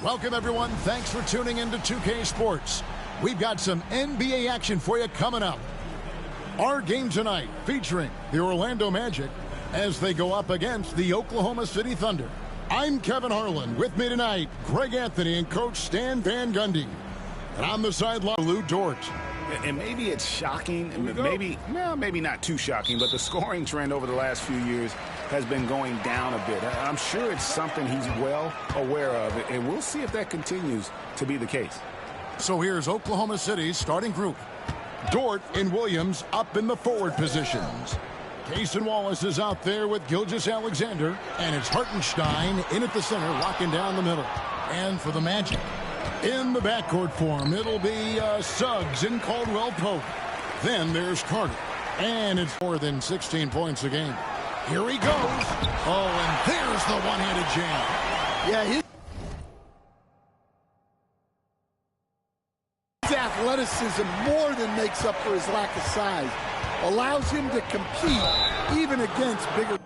Welcome, everyone. Thanks for tuning into 2K Sports. We've got some NBA action for you coming up. Our game tonight featuring the Orlando Magic as they go up against the Oklahoma City Thunder. I'm Kevin Harlan. With me tonight, Greg Anthony and Coach Stan Van Gundy. And on the sideline, Lou Dort. And maybe it's shocking, maybe not too shocking, but the scoring trend over the last few years has been going down a bit. I'm sure it's something he's well aware of, and we'll see if that continues to be the case. So here's Oklahoma City's starting group. Dort and Williams up in the forward positions. Cason Wallace is out there with Gilgeous-Alexander, and it's Hartenstein in at the center, locking down the middle. And for the Magic, in the backcourt form, it'll be Suggs and Caldwell Pope. Then there's Carter, and it's more than 16 points a game. Here he goes. Oh, and there's the one-handed jam. Yeah, his athleticism more than makes up for his lack of size. Allows him to compete even against bigger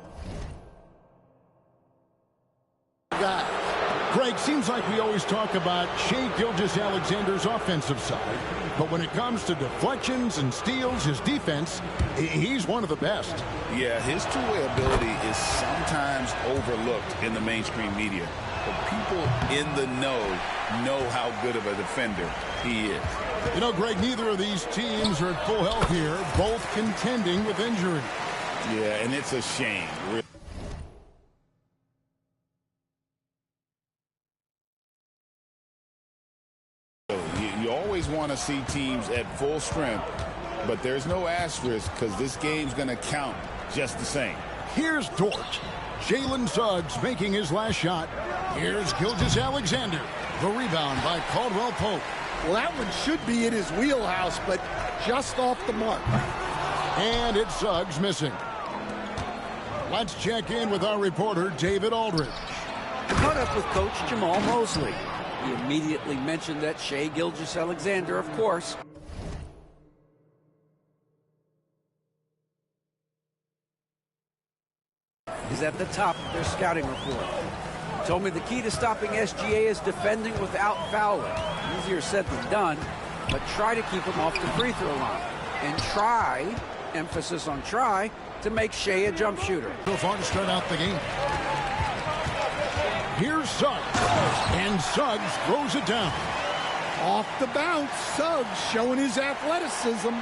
guys. Greg, seems like we always talk about Shai Gilgeous-Alexander's offensive side, but when it comes to deflections and steals, his defense, he's one of the best. Yeah, his two-way ability is sometimes overlooked in the mainstream media, but people in the know how good of a defender he is. You know, Greg, neither of these teams are at full health here, both contending with injury. Yeah, and it's a shame. You always want to see teams at full strength, but there's no asterisk because this game's going to count just the same. Here's Dort. Jalen Suggs making his last shot. Here's Gilgeous-Alexander. The rebound by Caldwell Pope. Well, that one should be in his wheelhouse, but just off the mark. And it's Suggs missing. Let's check in with our reporter, David Aldridge. I caught up with Coach Jamal Mosley. He immediately mentioned that Shai Gilgeous-Alexander, of course, is at the top of their scouting report. He told me the key to stopping SGA is defending without fouling. Easier said than done, but try to keep him off the free throw line. And try, emphasis on try, to make Shai a jump shooter. So far to start out the game. Here's Suggs, and Suggs throws it down. Off the bounce, Suggs showing his athleticism.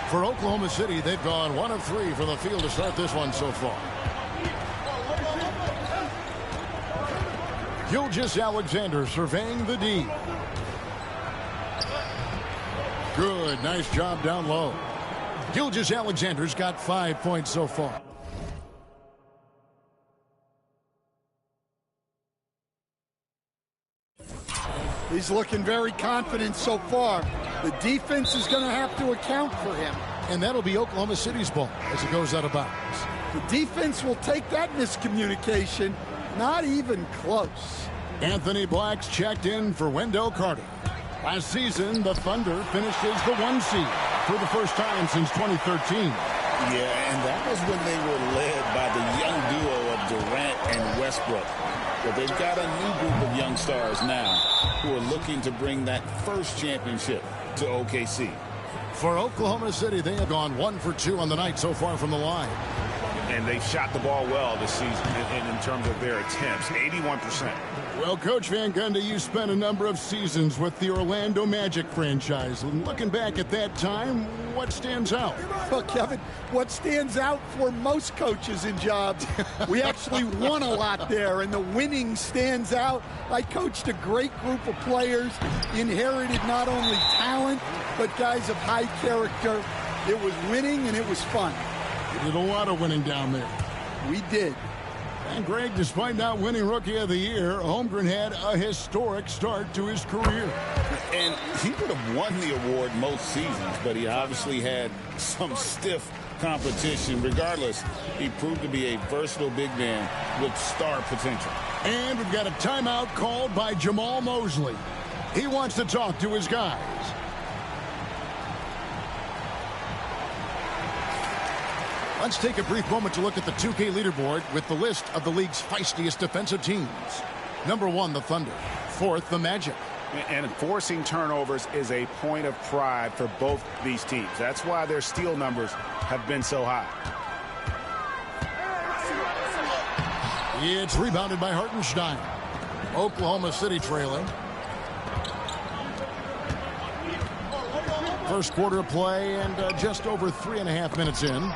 For Oklahoma City, they've gone 1 of 3 from the field to start this one so far. Gilgeous-Alexander surveying the D. Good, nice job down low. Gilgeous-Alexander's got 5 points so far. He's looking very confident so far. The defense is going to have to account for him. And that'll be Oklahoma City's ball as it goes out of bounds. The defense will take that miscommunication. Not even close. Anthony Black's checked in for Wendell Carter. Last season, the Thunder finished as the 1 seed for the first time since 2013. Yeah, and that was when they were led by the young duo of Durant and Westbrook. But they've got a new group of young stars now who are looking to bring that first championship to OKC. For Oklahoma City, they have gone 1 for 2 on the night so far from the line. And they've shot the ball well this season in terms of their attempts, 81%. Well, Coach Van Gundy, you spent a number of seasons with the Orlando Magic franchise. Looking back at that time, what stands out? Well, Kevin, what stands out for most coaches in jobs, we actually won a lot there, and the winning stands out. I coached a great group of players, inherited not only talent, but guys of high character. It was winning, and it was fun. You did a lot of winning down there. We did. And Greg, despite not winning Rookie of the Year, Holmgren had a historic start to his career. And he would have won the award most seasons, but he obviously had some stiff competition. Regardless, he proved to be a versatile big man with star potential. And we've got a timeout called by Jamal Mosley. He wants to talk to his guys. Let's take a brief moment to look at the 2K leaderboard with the list of the league's feistiest defensive teams. Number 1, the Thunder. 4th, the Magic. And forcing turnovers is a point of pride for both these teams. That's why their steal numbers have been so high. It's rebounded by Hartenstein. Oklahoma City trailing. First quarter of play and just over 3.5 minutes in.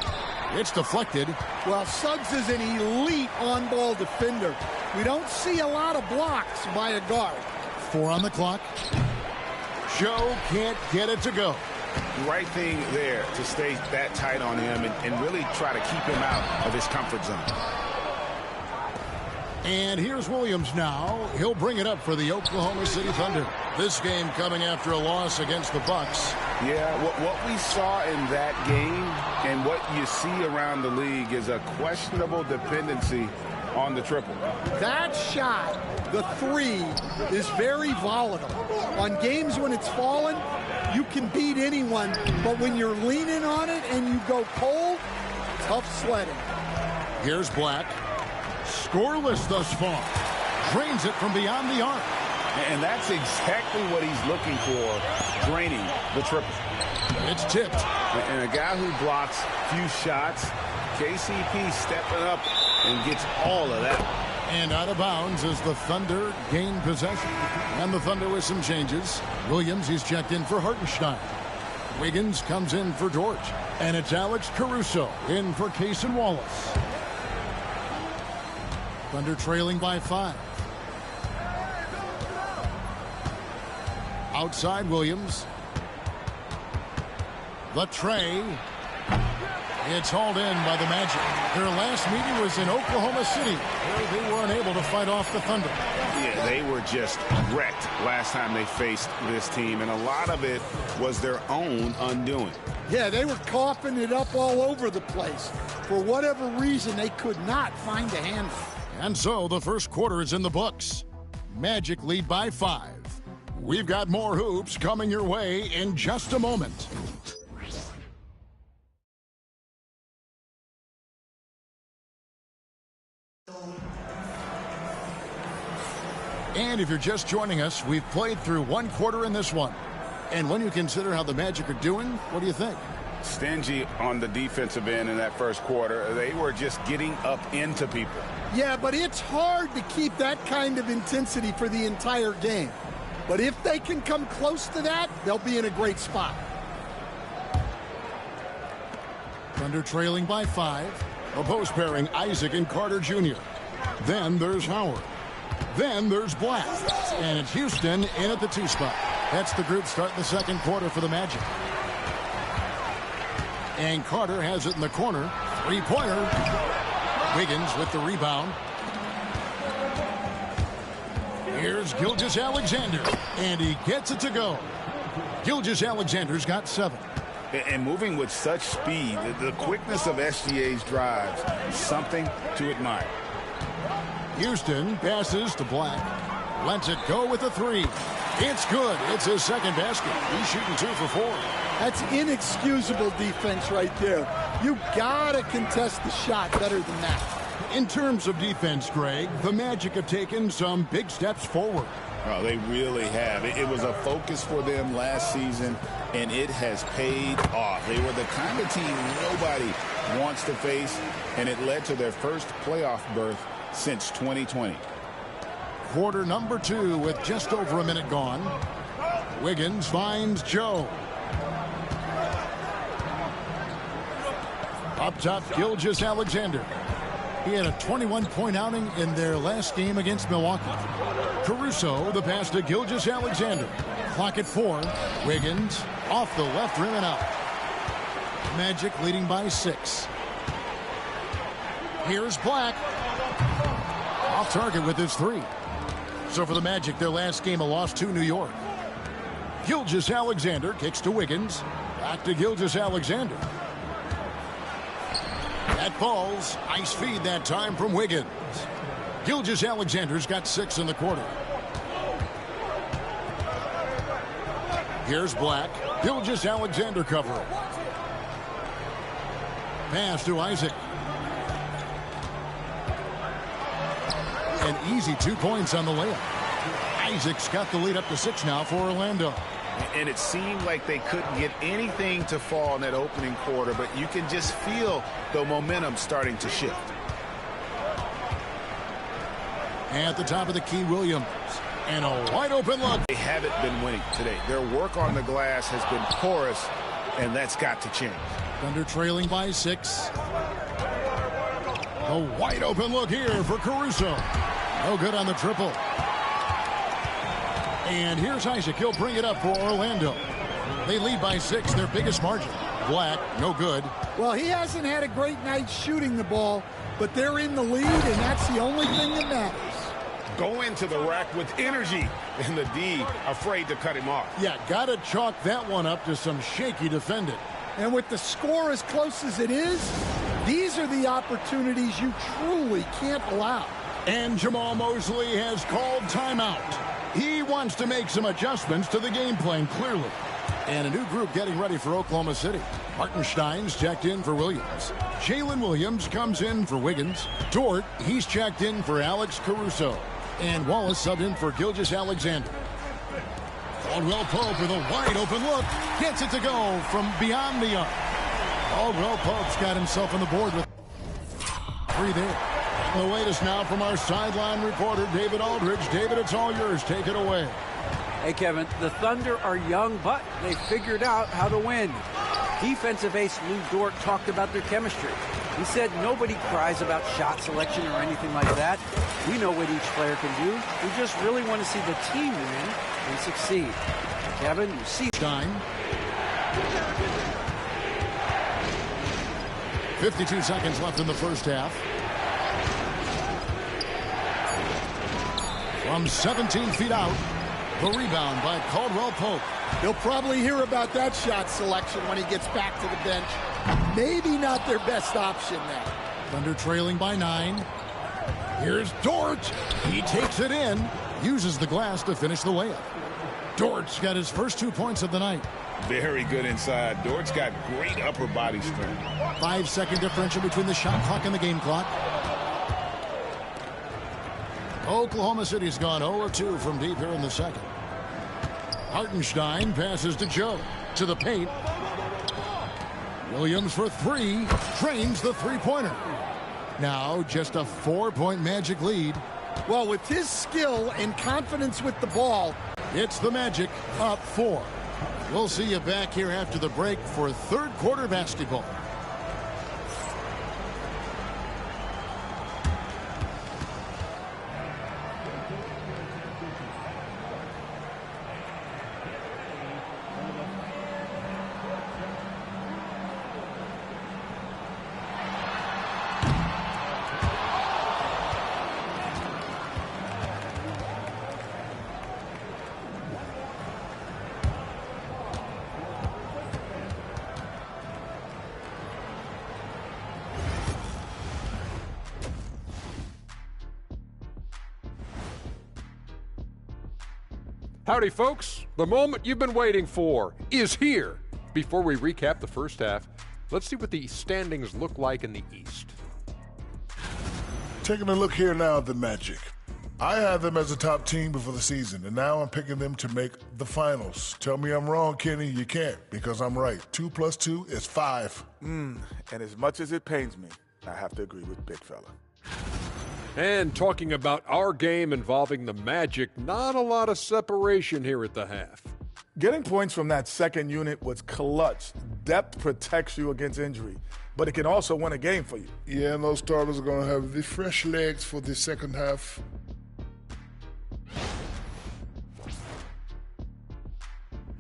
It's deflected. Well, Suggs is an elite on-ball defender. We don't see a lot of blocks by a guard. 4 on the clock. Joe can't get it to go. Right thing there to stay that tight on him and really try to keep him out of his comfort zone. And here's Williams now. He'll bring it up for the Oklahoma City Thunder. This game coming after a loss against the Bucks. Yeah, what we saw in that game and what you see around the league is a questionable dependency on the triple. That shot, the 3, is very volatile. On games when it's fallen, you can beat anyone, but when you're leaning on it and you go cold, tough sledding. Here's Black. Scoreless thus far. Drains it from beyond the arc. And that's exactly what he's looking for, draining the triple. It's tipped. And a guy who blocks few shots, KCP stepping up and gets all of that. And out of bounds as the Thunder gain possession. And the Thunder with some changes. Williams, he's checked in for Hartenstein. Wiggins comes in for George. And it's Alex Caruso in for Cason Wallace. Thunder trailing by 5. Outside Williams. The tray. It's hauled in by the Magic. Their last meeting was in Oklahoma City, where they were unable to fight off the Thunder. Yeah, they were just wrecked last time they faced this team, and a lot of it was their own undoing. Yeah, they were coughing it up all over the place. For whatever reason, they could not find a handle. And so the first quarter is in the books. Magic lead by 5. We've got more hoops coming your way in just a moment. And if you're just joining us, we've played through 1 quarter in this one. And when you consider how the Magic are doing, what do you think? Stingy on the defensive end in that first quarter. They were just getting up into people. Yeah, but it's hard to keep that kind of intensity for the entire game. But if they can come close to that, they'll be in a great spot. Thunder trailing by 5. Opposed pairing Isaac and Carter Jr. Then there's Howard. Then there's Black. And it's Houston in at the 2 spot. That's the group starting the second quarter for the Magic. And Carter has it in the corner. 3-pointer. Wiggins with the rebound. Here's Gilgeous-Alexander. And he gets it to go. Gilgeous-Alexander's got 7. And moving with such speed, the quickness of SGA's drives, something to admire. Houston passes to Black. Lets it go with a 3. It's good. It's his second basket. He's shooting 2 for 4. That's inexcusable defense right there. You gotta contest the shot better than that. In terms of defense, Greg, the Magic have taken some big steps forward. Oh, they really have. It was a focus for them last season, and it has paid off. They were the kind of team nobody wants to face, and it led to their first playoff berth since 2020. Quarter number 2 with just over a minute gone. Wiggins finds Joe. Up top, Gilgeous-Alexander. He had a 21-point outing in their last game against Milwaukee. Caruso, the pass to Gilgeous-Alexander. Clock at 4. Wiggins off the left rim and out. Magic leading by 6. Here's Black. Off target with his 3. So for the Magic, their last game, a loss to New York. Gilgeous-Alexander kicks to Wiggins. Back to Gilgeous-Alexander. That falls. Ice feed that time from Wiggins. Gilgeous-Alexander's got 6 in the quarter. Here's Black. Gilgeous-Alexander covering. Pass to Isaac. An easy 2 points on the layup. Isaac's got the lead up to 6 now for Orlando. And it seemed like they couldn't get anything to fall in that opening quarter, but you can just feel the momentum starting to shift. At the top of the key, Williams. And a wide open look. They haven't been winning today. Their work on the glass has been porous, and that's got to change. Thunder trailing by 6. A wide open look here for Caruso. No good on the triple. And here's Isaac. He'll bring it up for Orlando. They lead by 6, their biggest margin. Black, no good. Well, he hasn't had a great night shooting the ball, but they're in the lead, and that's the only thing that matters. Go into the rack with energy, and the D afraid to cut him off. Yeah, got to chalk that one up to some shaky defending. And with the score as close as it is, these are the opportunities you truly can't allow. And Jamal Mosley has called timeout. He wants to make some adjustments to the game plan, clearly. And a new group getting ready for Oklahoma City. Hartenstein's checked in for Williams. Jalen Williams comes in for Wiggins. Dort, he's checked in for Alex Caruso. And Wallace subbed in for Gilgeous-Alexander. Caldwell Pope with a wide open look. Gets it to go from beyond the arc. Caldwell Pope's got himself on the board with 3 there. The latest now from our sideline reporter, David Aldridge. David, it's all yours. Take it away. Hey, Kevin, the Thunder are young, but they figured out how to win. Defensive ace Lou Dort talked about their chemistry. He said nobody cries about shot selection or anything like that. We know what each player can do. We just really want to see the team win and succeed. Kevin, you see... Stein. 52 seconds left in the first half. From 17 feet out, the rebound by Caldwell Pope. He'll probably hear about that shot selection when he gets back to the bench. Maybe not their best option now. Thunder trailing by 9. Here's Dort. He takes it in, uses the glass to finish the layup. Dort's got his first 2 points of the night. Very good inside. Dort's got great upper body strength. 5-second differential between the shot clock and the game clock. Oklahoma City's gone 0-2 from deep here in the second. Hartenstein passes to Joe. To the paint. Williams for 3. Drains the three-pointer. Now just a 4-point Magic lead. Well, with his skill and confidence with the ball, it's the Magic up 4. We'll see you back here after the break for third quarter basketball. Howdy, folks. The moment you've been waiting for is here. Before we recap the first half, let's see what the standings look like in the East. Taking a look here now at the Magic. I had them as a top team before the season, and now I'm picking them to make the finals. Tell me I'm wrong, Kenny. You can't, because I'm right. 2 + 2 is 5. And as much as it pains me, I have to agree with Big Fella. And talking about our game involving the Magic, not a lot of separation here at the half. Getting points from that second unit was clutch. Depth protects you against injury, but it can also win a game for you. Yeah, and those starters are going to have the fresh legs for the second half.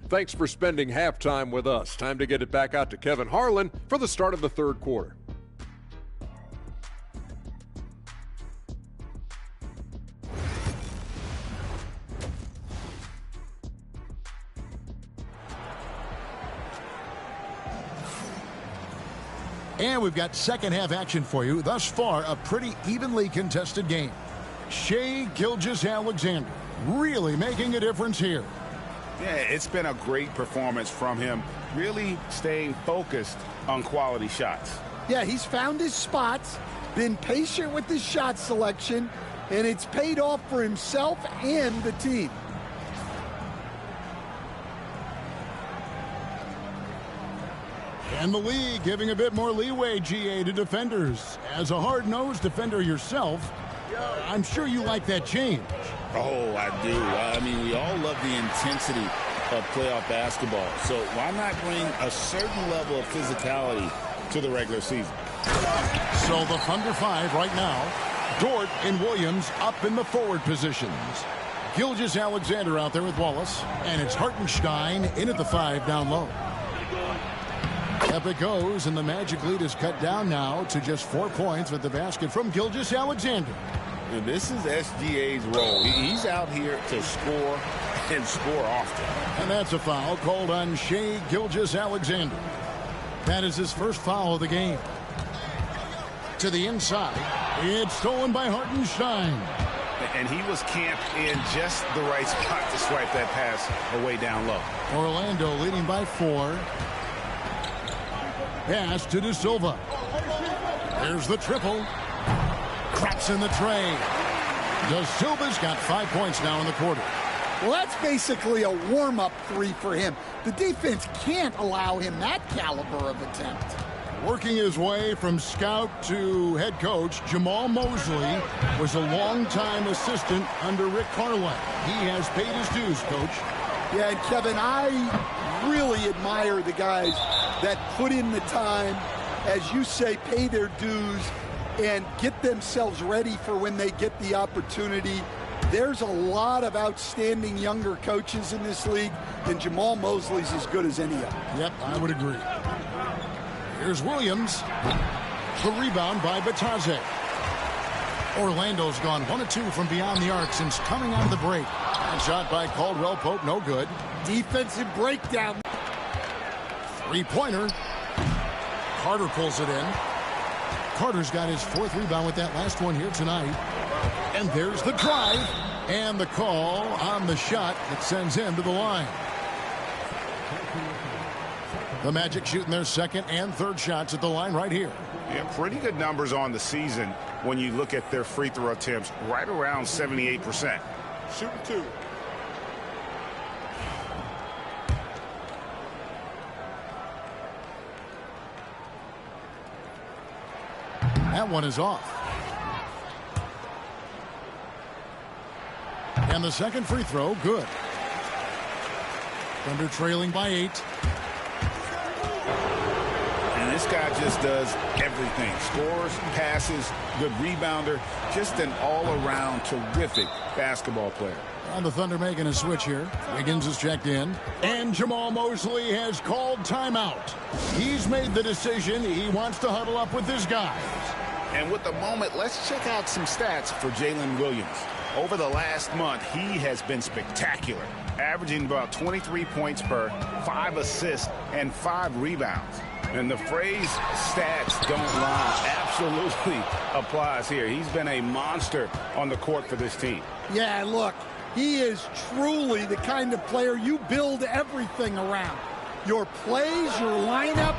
Thanks for spending halftime with us. Time to get it back out to Kevin Harlan for the start of the third quarter. And we've got second half action for you. Thus far, a pretty evenly contested game. Shai Gilgeous-Alexander really making a difference here. Yeah, it's been a great performance from him, really staying focused on quality shots. Yeah, he's found his spots, been patient with his shot selection, and it's paid off for himself and the team. And the league giving a bit more leeway, GA, to defenders. As a hard-nosed defender yourself, I'm sure you like that change. Oh, I do. I mean, we all love the intensity of playoff basketball. So why not bring a certain level of physicality to the regular season? So the Thunder 5 right now. Dort and Williams up in the forward positions. Gilgeous-Alexander out there with Wallace. And it's Hartenstein in at the 5 down low. Up it goes, and the Magic lead is cut down now to just 4 points with the basket from Gilgeous-Alexander. And this is SGA's role. He's out here to score and score often. And that's a foul called on Shai Gilgeous-Alexander. That is his first foul of the game. To the inside. It's stolen by Hartenstein. And he was camped in just the right spot to swipe that pass away down low. Orlando leading by 4. Pass to De Silva. There's the triple. Cracks in the tray. De Silva's got 5 points now in the quarter. Well, that's basically a warm-up 3 for him. The defense can't allow him that caliber of attempt. Working his way from scout to head coach, Jamal Mosley was a longtime assistant under Rick Carlisle. He has paid his dues, Coach. Yeah, and Kevin, I really admire the guys that put in the time, as you say, pay their dues, and get themselves ready for when they get the opportunity. There's a lot of outstanding younger coaches in this league, and Jamal Mosley's as good as any of them. Yep, I would agree. Here's Williams. The rebound by Batadze. Orlando's gone 1 of 2 from beyond the arc since coming out of the break. And shot by Caldwell Pope, no good. Defensive breakdown. Three-pointer. Carter pulls it in. Carter's got his 4th rebound with that last one here tonight. And there's the drive. And the call on the shot that sends him to the line. The Magic shooting their 2nd and 3rd shots at the line right here. Yeah, pretty good numbers on the season when you look at their free throw attempts, right around 78%. Shooting 2. That one is off. And the second free throw, good. Thunder trailing by 8. And this guy just does everything. Scores, passes, good rebounder. Just an all-around terrific basketball player. And the Thunder making a switch here. Wiggins is checked in. And Jamal Mosley has called timeout. He's made the decision. He wants to huddle up with his guys. And with the moment, let's check out some stats for Jalen Williams. Over the last month, he has been spectacular, averaging about 23 points per, 5 assists, and 5 rebounds. And the phrase stats don't lie absolutely applies here. He's been a monster on the court for this team. Yeah, look, he is truly the kind of player you build everything around. your plays, your lineups.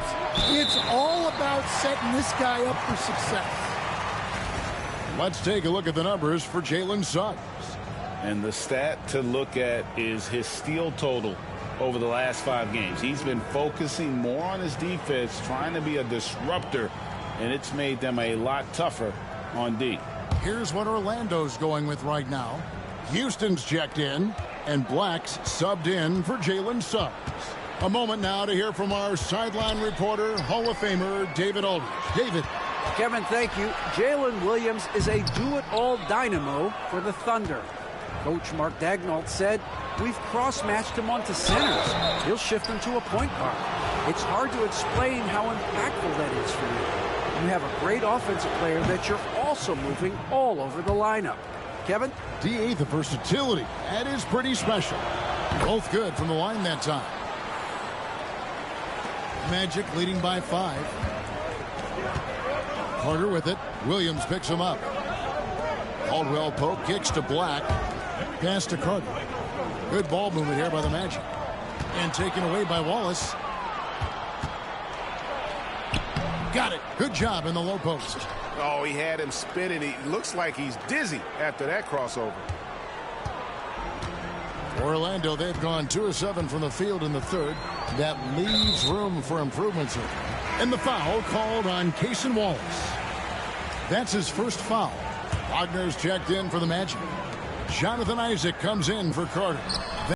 It's all about setting this guy up for success. Let's take a look at the numbers for Jalen Suggs. And the stat to look at is his steal total over the last 5 games. He's been focusing more on his defense, trying to be a disruptor, and it's made them a lot tougher on D. Here's what Orlando's going with right now. Houston's checked in, and Black's subbed in for Jalen Suggs. A moment now to hear from our sideline reporter, Hall of Famer David Aldridge. David. Kevin, thank you. Jalen Williams is a do-it-all dynamo for the Thunder. Coach Mark Daigneault said, we've cross-matched him onto centers. He'll shift him to a point guard. It's hard to explain how impactful that is for you. You have a great offensive player that you're also moving all over the lineup. Kevin? D.A. the versatility. That is pretty special. Both good from the line that time. Magic leading by 5. Carter with it. Williams picks him up. Caldwell Pope kicks to Black. Pass to Carter. Good ball movement here by the Magic. And taken away by Wallace. Got it. Good job in the low post. Oh, he had him spinning. He looks like he's dizzy after that crossover. Orlando, they've gone 2 of 7 from the field in the third. That leaves room for improvements here. And the foul called on Cason Wallace. That's his first foul. Wagner's checked in for the Magic. Jonathan Isaac comes in for Carter.